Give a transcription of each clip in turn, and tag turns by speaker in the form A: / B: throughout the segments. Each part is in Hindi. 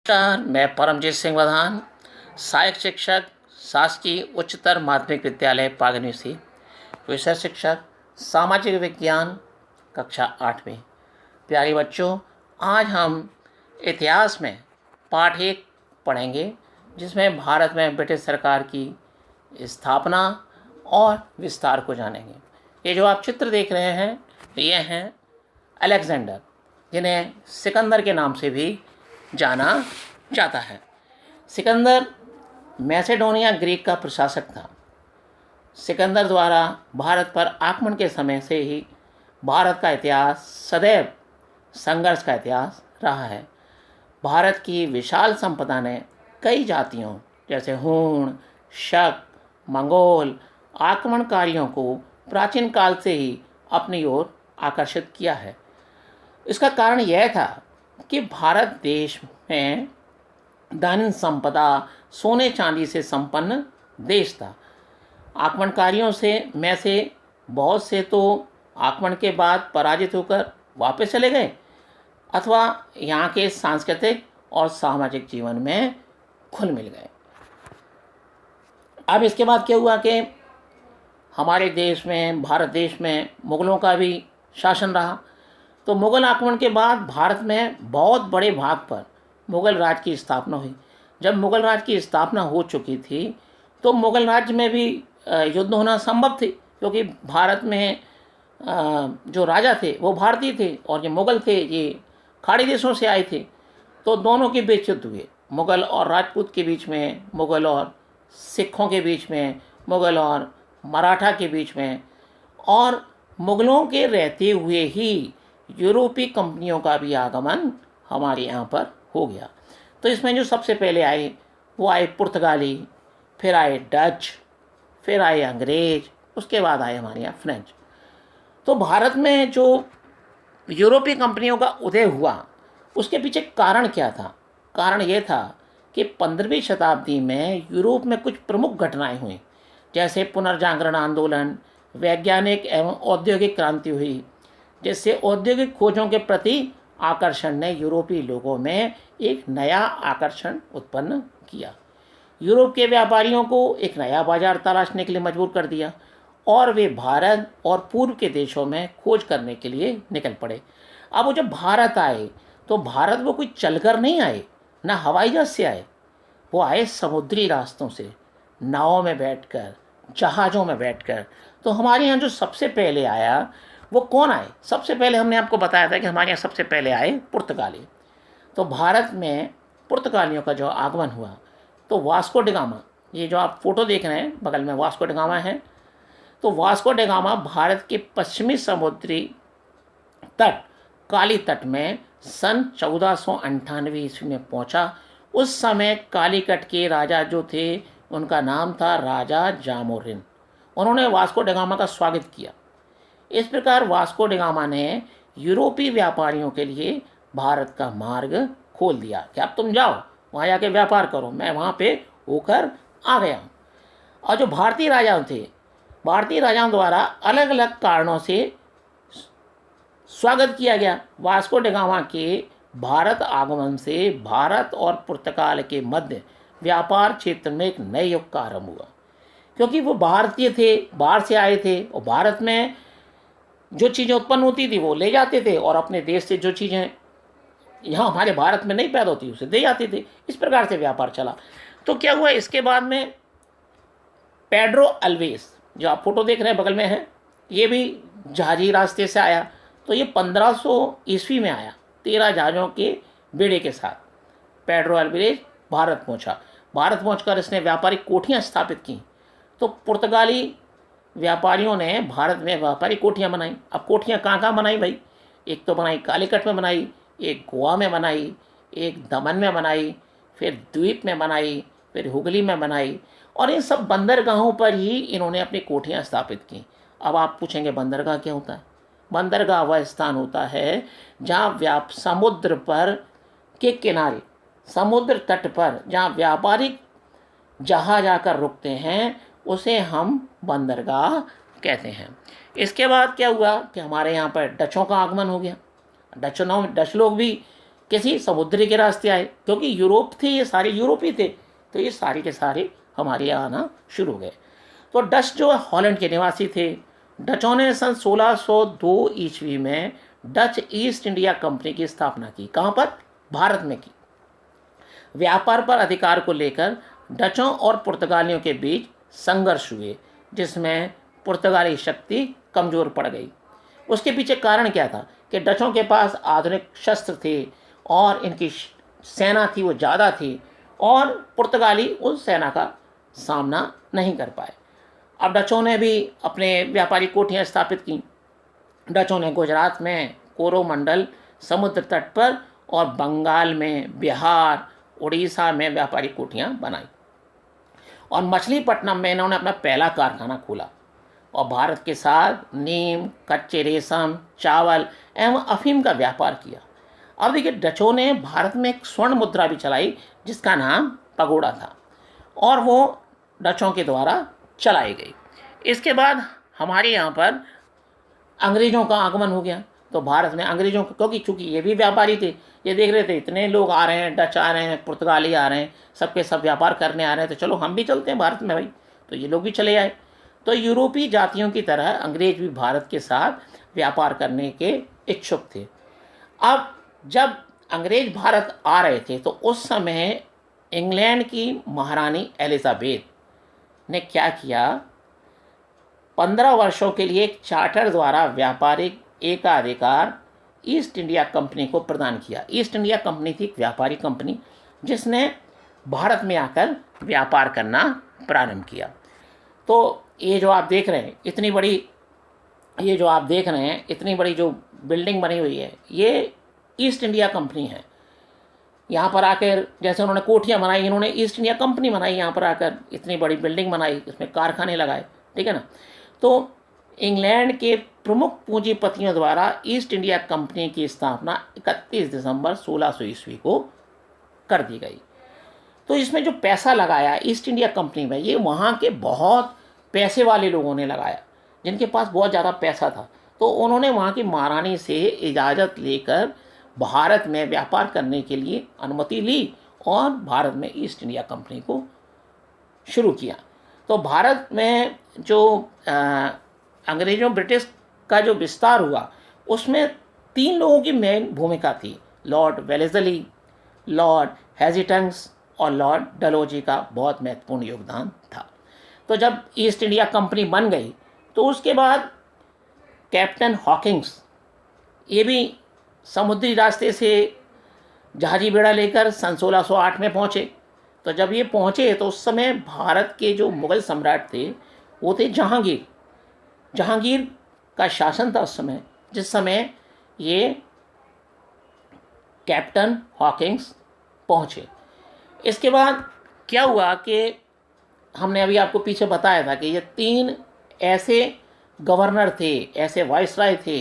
A: नमस्कार, मैं परमजीत सिंह वधान, सहायक शिक्षक, शासकीय उच्चतर माध्यमिक विद्यालय पागनीसी, विषय शिक्षक सामाजिक विज्ञान, कक्षा 8वीं। प्यारे बच्चों, आज हम इतिहास में पाठ 1 पढ़ेंगे, जिसमें भारत में ब्रिटिश सरकार की स्थापना और विस्तार को जानेंगे। ये जो आप चित्र देख रहे हैं, ये हैं अलेक्जेंडर, जिन्हें सिकंदर के नाम से भी जाना जाता है। सिकंदर मैसेडोनिया ग्रीक का प्रशासक था। सिकंदर द्वारा भारत पर आक्रमण के समय से ही भारत का इतिहास सदैव संघर्ष का इतिहास रहा है। भारत की विशाल संपदा ने कई जातियों जैसे हूण, शक, मंगोल आक्रमणकारियों को प्राचीन काल से ही अपनी ओर आकर्षित किया है। इसका कारण यह था कि भारत देश में धन संपदा सोने चांदी से संपन्न देश था। आक्रमणकारियों में से बहुत से तो आक्रमण के बाद पराजित होकर वापस चले गए अथवा यहाँ के सांस्कृतिक और सामाजिक जीवन में घुल मिल गए। अब इसके बाद क्या हुआ कि हमारे देश में, भारत देश में मुग़लों का भी शासन रहा। तो मुग़ल आक्रमण के बाद भारत में बहुत बड़े भाग पर मुग़ल राज की स्थापना हुई। जब मुग़ल राज की स्थापना हो चुकी थी तो मुग़ल राज्य में भी युद्ध होना संभव थे, क्योंकि भारत में जो राजा थे वो भारतीय थे और जो मुग़ल थे ये खाड़ी देशों से आए थे। तो दोनों के बीच युद्ध हुए, मुग़ल और राजपूत के बीच में, मुग़ल और सिखों के बीच में, मुग़ल और मराठा के बीच में। और मुग़लों के रहते हुए ही यूरोपीय कंपनियों का भी आगमन हमारे यहाँ पर हो गया। तो इसमें जो सबसे पहले आए वो आए पुर्तगाली, फिर आए डच, फिर आए अंग्रेज, उसके बाद आए हमारे यहाँ फ्रेंच। तो भारत में जो यूरोपीय कंपनियों का उदय हुआ उसके पीछे कारण क्या था? कारण ये था कि 15वीं शताब्दी में यूरोप में कुछ प्रमुख घटनाएं हुई, जैसे पुनर्जागरण आंदोलन, वैज्ञानिक एवं औद्योगिक क्रांति हुई, जिससे औद्योगिक खोजों के प्रति आकर्षण ने यूरोपीय लोगों में एक नया आकर्षण उत्पन्न किया। यूरोप के व्यापारियों को एक नया बाजार तलाशने के लिए मजबूर कर दिया और वे भारत और पूर्व के देशों में खोज करने के लिए निकल पड़े। अब वो जब भारत आए तो भारत वो कोई चलकर नहीं आए, ना हवाई जहाज से आए, वो आए समुद्री रास्तों से, नावों में बैठकर, जहाज़ों में बैठकर। तो हमारे यहाँ जो सबसे पहले आया वो कौन आए? सबसे पहले हमने आपको बताया था कि हमारे यहाँ सबसे पहले आए पुर्तगाली। तो भारत में पुर्तगालियों का जो आगमन हुआ तो वास्को डी गामा, ये जो आप फोटो देख रहे हैं बगल में वास्को डी गामा है, तो वास्को डी गामा भारत के पश्चिमी समुद्री तट काली तट में सन 1498 ईस्वी में पहुंचा। उस समय कालीकट के राजा जो थे उनका नाम था राजा जामोरिन। उन्होंने वास्को डी गामा का स्वागत किया। इस प्रकार वास्को डी गामा ने यूरोपीय व्यापारियों के लिए भारत का मार्ग खोल दिया कि अब तुम जाओ वहाँ जाके व्यापार करो। मैं वहाँ पे होकर आ गया हूँ। और जो भारतीय राजा थे, भारतीय राजाओं द्वारा अलग अलग कारणों से स्वागत किया गया। वास्को डी गामा के भारत आगमन से भारत और पुर्तगाल के मध्य व्यापार क्षेत्र में एक नए युग का आरंभ हुआ, क्योंकि वो भारतीय थे, बाहर से आए थे और भारत में जो चीज़ें उत्पन्न होती थी वो ले जाते थे और अपने देश से जो चीज़ें यहाँ हमारे भारत में नहीं पैदा होती उसे दे जाते थे। इस प्रकार से व्यापार चला। तो क्या हुआ, इसके बाद में पेड्रो अल्वेस, जो आप फोटो देख रहे हैं बगल में है, ये भी जहाजी रास्ते से आया। तो ये 1500 ईस्वी में आया 13 जहाज़ों के बेड़े के साथ। पेड्रो अल्वेस भारत पहुँचा। भारत पहुँचकर इसने व्यापारिक कोठियाँ स्थापित की। तो पुर्तगाली व्यापारियों ने भारत में व्यापारिक कोठियाँ बनाई। अब कोठियाँ कहाँ कहाँ बनाई भाई? एक तो बनाई कालीकट में बनाई, एक गोवा में बनाई, एक दमन में बनाई, फिर द्वीप में बनाई, फिर हुगली में बनाई। और इन सब बंदरगाहों पर ही इन्होंने अपनी कोठियाँ स्थापित की। अब आप पूछेंगे बंदरगाह क्या होता है? बंदरगाह वह स्थान होता है जहाँ समुद्र पर के किनारे, समुद्र तट पर जहाँ व्यापारिक जहाज आकर रुकते हैं उसे हम बंदरगाह कहते हैं। इसके बाद क्या हुआ कि हमारे यहाँ पर डचों का आगमन हो गया। डच लोग भी किसी समुद्री के रास्ते आए, क्योंकि यूरोप थे, ये सारे यूरोपी थे, तो ये सारे के सारे हमारे यहाँ आना शुरू हो गए। तो डच जो हॉलैंड के निवासी थे, डचों ने सन 1602 ईस्वी में डच ईस्ट इंडिया कंपनी की स्थापना की। कहाँ पर? भारत में की। व्यापार पर अधिकार को लेकर डचों और पुर्तगालियों के बीच संघर्ष हुए, जिसमें पुर्तगाली शक्ति कमज़ोर पड़ गई। उसके पीछे कारण क्या था कि डचों के पास आधुनिक शस्त्र थे और इनकी सेना थी वो ज़्यादा थी, और पुर्तगाली उस सेना का सामना नहीं कर पाए। अब डचों ने भी अपने व्यापारिक कोठियाँ स्थापित की। डचों ने गुजरात में कोरोमंडल समुद्र तट पर और बंगाल में, बिहार, उड़ीसा में व्यापारिक कोठियाँ बनाई, और मछलीपट्टनम में इन्होंने अपना पहला कारखाना खोला, और भारत के साथ नीम, कच्चे रेशम, चावल एवं अफीम का व्यापार किया। अब देखिए, डचों ने भारत में एक स्वर्ण मुद्रा भी चलाई जिसका नाम पगोड़ा था, और वो डचों के द्वारा चलाई गई। इसके बाद हमारे यहाँ पर अंग्रेज़ों का आगमन हो गया। तो भारत में अंग्रेज़ों को, क्योंकि चूँकि ये भी व्यापारी थे, ये देख रहे थे इतने लोग आ रहे हैं, डच आ रहे हैं, पुर्तगाली आ रहे हैं, सबके सब व्यापार करने आ रहे हैं, तो चलो हम भी चलते हैं भारत में भाई। तो ये लोग भी चले आए। तो यूरोपीय जातियों की तरह अंग्रेज भी भारत के साथ व्यापार करने के इच्छुक थे। अब जब अंग्रेज भारत आ रहे थे तो उस समय इंग्लैंड की महारानी एलिजाबेथ ने क्या किया, 15 वर्षों के लिए एक चार्टर द्वारा व्यापारिक एकाधिकार ईस्ट इंडिया कंपनी को प्रदान किया। ईस्ट इंडिया कंपनी थी एक व्यापारिक कंपनी जिसने भारत में आकर व्यापार करना प्रारंभ किया। तो ये जो आप देख रहे हैं इतनी बड़ी जो बिल्डिंग बनी हुई है, ये ईस्ट इंडिया कंपनी है। यहाँ पर आकर जैसे उन्होंने कोठियाँ बनाई, इन्होंने ईस्ट इंडिया कंपनी बनाई, यहाँ पर आकर इतनी बड़ी बिल्डिंग बनाई, इसमें कारखाने लगाए, ठीक है ना। तो इंग्लैंड के प्रमुख पूंजीपतियों द्वारा ईस्ट इंडिया कंपनी की स्थापना 31 दिसंबर 1600 ईस्वी को कर दी गई। तो इसमें जो पैसा लगाया ईस्ट इंडिया कंपनी में, ये वहाँ के बहुत पैसे वाले लोगों ने लगाया, जिनके पास बहुत ज़्यादा पैसा था। तो उन्होंने वहाँ की महारानी से इजाज़त लेकर भारत में व्यापार करने के लिए अनुमति ली और भारत में ईस्ट इंडिया कंपनी को शुरू किया। तो भारत में जो अंग्रेज़ों ब्रिटिश का जो विस्तार हुआ, उसमें 3 लोगों की मेन भूमिका थी। लॉर्ड वेलेस्ली, लॉर्ड हेजिटेंस और लॉर्ड डलहौजी का बहुत महत्वपूर्ण योगदान था। तो जब ईस्ट इंडिया कंपनी बन गई तो उसके बाद कैप्टन हॉकिंस, ये भी समुद्री रास्ते से जहाजी बेड़ा लेकर सन 1608 में पहुँचे। तो जब ये पहुँचे तो उस समय भारत के जो मुग़ल सम्राट थे वो थे जहांगीर का शासन था उस समय, जिस समय ये कैप्टन हॉकिंस पहुँचे। इसके बाद क्या हुआ कि हमने अभी आपको पीछे बताया था कि ये 3 ऐसे गवर्नर थे, ऐसे वाइसराय थे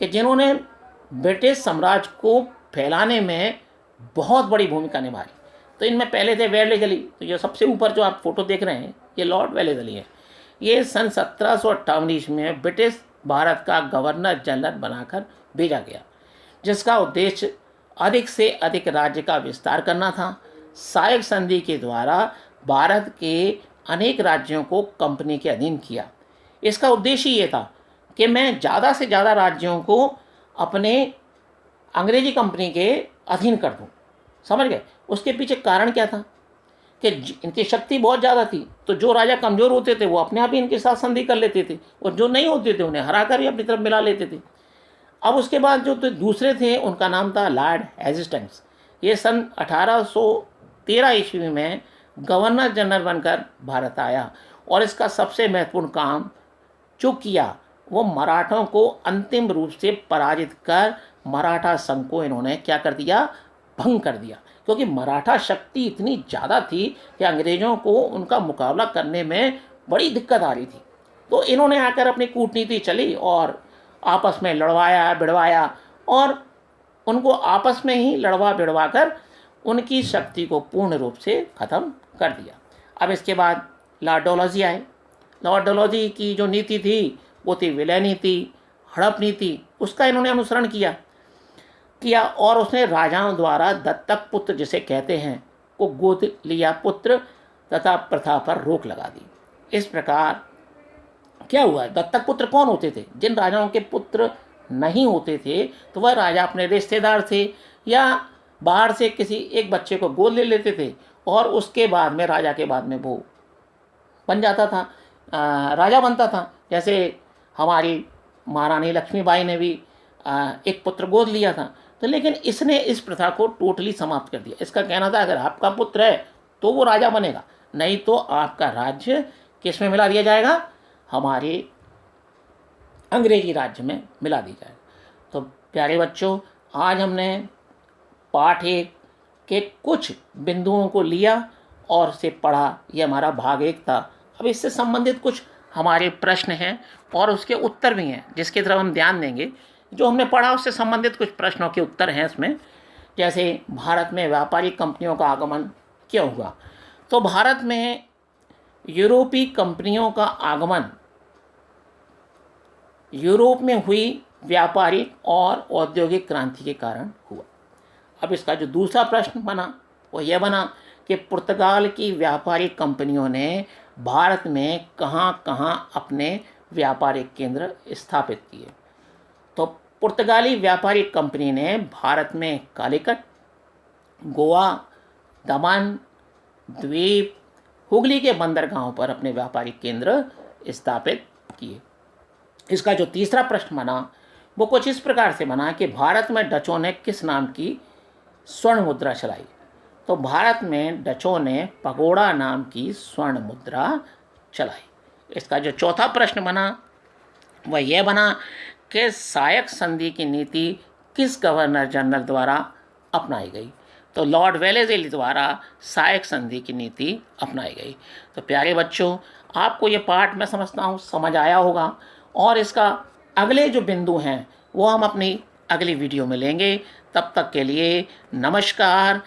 A: कि जिन्होंने ब्रिटिश साम्राज्य को फैलाने में बहुत बड़ी भूमिका निभाई। तो इनमें पहले थे वेलेस्ली। तो ये सबसे ऊपर जो आप फोटो देख रहे हैं ये लॉर्ड वेलेस्ली है। ये सन 1758 ईस्वी में ब्रिटिश भारत का गवर्नर जनरल बनाकर भेजा गया, जिसका उद्देश्य अधिक से अधिक राज्य का विस्तार करना था। सायक संधि के द्वारा भारत के अनेक राज्यों को कंपनी के अधीन किया। इसका उद्देश्य ये था कि मैं ज़्यादा से ज़्यादा राज्यों को अपने अंग्रेजी कंपनी के अधीन कर दूं। समझ गए? उसके पीछे कारण क्या था कि इनकी शक्ति बहुत ज़्यादा थी, तो जो राजा कमज़ोर होते थे वो अपने आप ही इनके साथ संधि कर लेते थे, और जो नहीं होते थे उन्हें हराकर ही अपनी तरफ मिला लेते थे। अब उसके बाद जो तो दूसरे थे उनका नाम था लॉर्ड हेजिटेंस। ये सन 1813 ईस्वी में गवर्नर जनरल बनकर भारत आया, और इसका सबसे महत्वपूर्ण काम जो किया वो मराठों को अंतिम रूप से पराजित कर मराठा संघ को इन्होंने क्या कर दिया, भंग कर दिया। क्योंकि मराठा शक्ति इतनी ज़्यादा थी कि अंग्रेज़ों को उनका मुकाबला करने में बड़ी दिक्कत आ रही थी। तो इन्होंने आकर अपनी कूटनीति चली और आपस में लड़वाया भिड़वाया, और उनको आपस में ही लड़वा भिड़वा कर उनकी शक्ति को पूर्ण रूप से ख़त्म कर दिया। अब इसके बाद लॉर्ड डलहौजी आए। लॉर्ड डलहौजी की जो नीति थी वो थी विलय नीति, हड़प नीति, उसका इन्होंने अनुसरण किया। किया और उसने राजाओं द्वारा दत्तक पुत्र जिसे कहते हैं को गोद लिया पुत्र तथा प्रथा पर रोक लगा दी। इस प्रकार क्या हुआ, दत्तक पुत्र कौन होते थे? जिन राजाओं के पुत्र नहीं होते थे तो वह राजा अपने रिश्तेदार थे या बाहर से किसी एक बच्चे को गोद ले लेते थे और उसके बाद में राजा के बाद में वो बन जाता था, राजा बनता था। जैसे हमारी महारानी लक्ष्मीबाई ने भी एक पुत्र गोद लिया था। तो लेकिन इसने इस प्रथा को टोटली समाप्त कर दिया। इसका कहना था अगर आपका पुत्र है तो वो राजा बनेगा, नहीं तो आपका राज्य किस में मिला दिया जाएगा? हमारे अंग्रेजी राज्य में मिला दी जाएगा। तो प्यारे बच्चों, आज हमने पाठ 1 के कुछ बिंदुओं को लिया और से पढ़ा। ये हमारा भाग 1 था। अब इससे संबंधित कुछ हमारे प्रश्न हैं और उसके उत्तर भी हैं जिसकी तरफ हम ध्यान देंगे। जो हमने पढ़ा उससे संबंधित कुछ प्रश्नों के उत्तर हैं इसमें। जैसे भारत में व्यापारिक कंपनियों का आगमन क्यों हुआ? तो भारत में यूरोपीय कंपनियों का आगमन यूरोप में हुई व्यापारिक और औद्योगिक क्रांति के कारण हुआ। अब इसका जो दूसरा प्रश्न बना वो यह बना कि पुर्तगाल की व्यापारिक कंपनियों ने भारत में कहाँ कहाँ अपने व्यापारिक केंद्र स्थापित किए? तो पुर्तगाली व्यापारिक कंपनी ने भारत में कालीकट, गोवा, दमन, द्वीप, हुगली के बंदरगाहों पर अपने व्यापारिक केंद्र स्थापित किए। इसका जो तीसरा प्रश्न बना वो कुछ इस प्रकार से बना कि भारत में डचों ने किस नाम की स्वर्ण मुद्रा चलाई? तो भारत में डचों ने पगोड़ा नाम की स्वर्ण मुद्रा चलाई। इसका जो चौथा प्रश्न बना वह यह बना कि सायक संधि की नीति किस गवर्नर जनरल द्वारा अपनाई गई? तो लॉर्ड वेलेस्ली द्वारा सायक संधि की नीति अपनाई गई। तो प्यारे बच्चों, आपको ये पाठ मैं समझता हूँ समझ आया होगा और इसका अगले जो बिंदु हैं वो हम अपनी अगली वीडियो में लेंगे। तब तक के लिए नमस्कार।